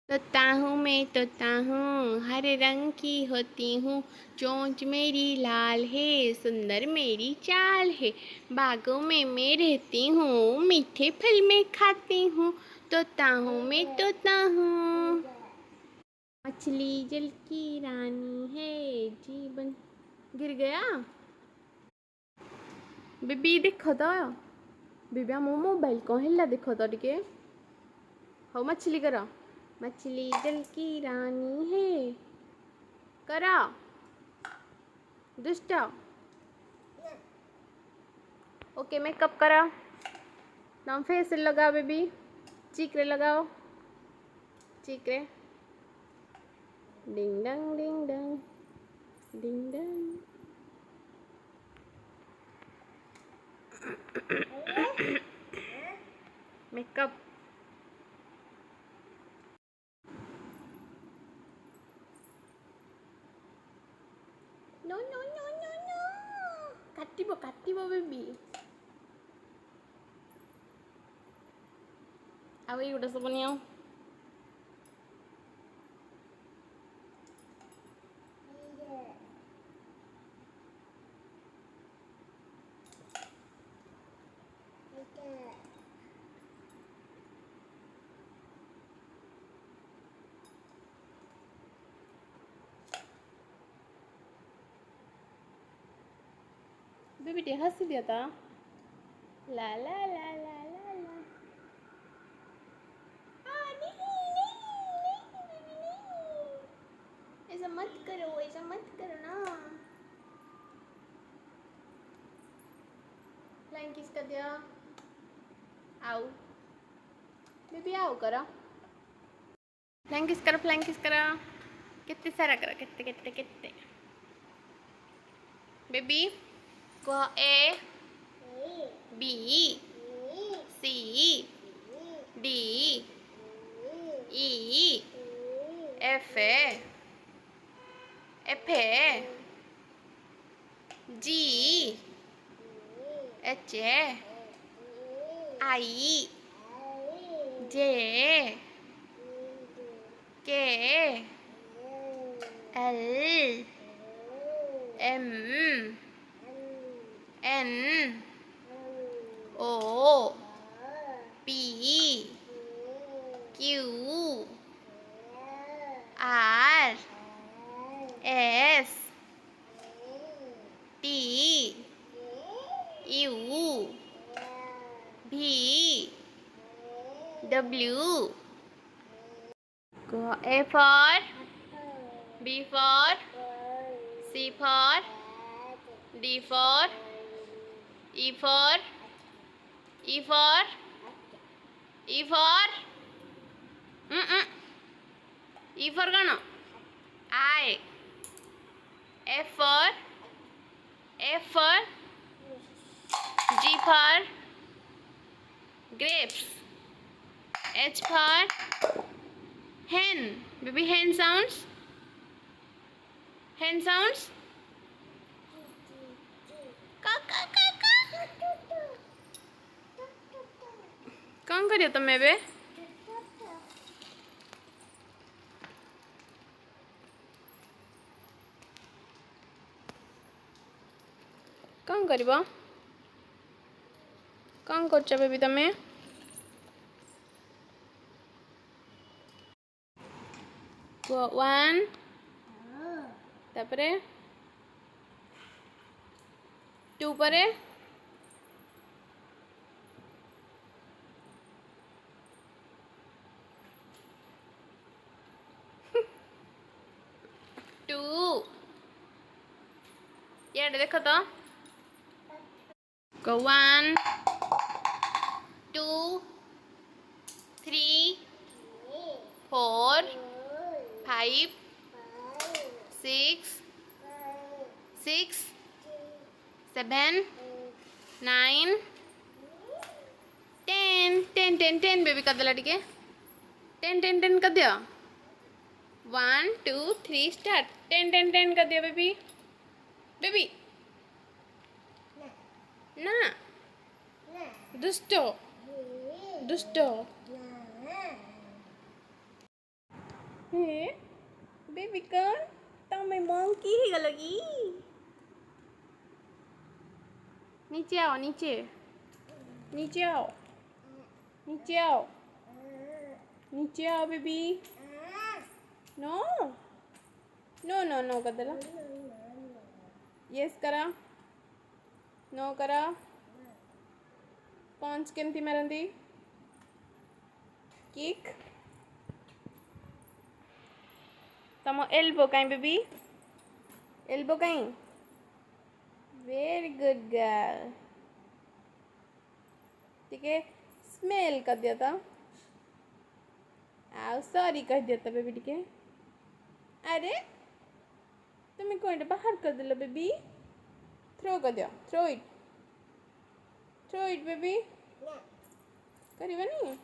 तोता हूँ मैं तोता हूँ, हर रंग की होती हूँ। चोंच मेरी लाल है, सुंदर मेरी चाल है। बागों में मैं रहती हूँ, मीठे फल मैं खाती हूँ। तोता हूँ मैं तोता हूँ। मछली जल की रानी है, जीवन। गिर गया बेबी, देखो तो बेबी मो मोबाइल कौन हिला, देखो तो टिके। हो मछली करो, मछली जल की रानी है, करो दुष्ट। ओके मेकअप करो, नाम फेस लगाओ बेबी, चीकरे लगाओ, चीकरे। डिंग डंग डिंग डंग डिंग डंग। Makeup no no no no no, काटिबो बेबी। ଆଉ ଏଇ ଗୋଟେ ସବୁ ନିଅ। बेबी टे हंसी दिया था, ला ला ला ला ला ला। ऐसा मत करो, ऐसा मत करो ना। फ्लाइंग किस कर दिया, आओ बेबी आओ करो, फ्लाइंग किस करो। कितने सारा करो, कितने कितने कितने। बेबी को A B C D E F F G H I J K L M N O P Q R S T U V W. A for B for C for D for E for E for E for E for कौन? I. F for G for grapes. H for hen. Baby, hen sounds. Hen sounds. कौन करियो तुम बे? कौन करिबो? कौन करछ baby तमे? One तापरे टू परे टू ये देखो तो go 1 2 3 4 5 6 6 7 9 10 10 10 10 बेबी कर देला टिके 10 10 10 कर दिया 1 2 3 स्टार्ट 10 10 10 कर दिया बेबी बेबी ना दुष्टो दुष्टो हे बेबी कौन तमें मंकी ही गल की नीचे आओ नीचे नीचे आओ नीचे आओ नीचे आओ baby no no no no कर देला यस करा नो करा पंच केमती मारती किक तम एल्बो कहीं बेबी एल्बो कहीं वेरी गुड गर्ल ठीक है स्मेल कर दिया था आओ सॉरी कह दिया था बेबी ठीक है अरे तुम्हें कौन बाहर कर दिला बेबी थ्रो कर दिया थ्रो इट बेबी करीबा नहीं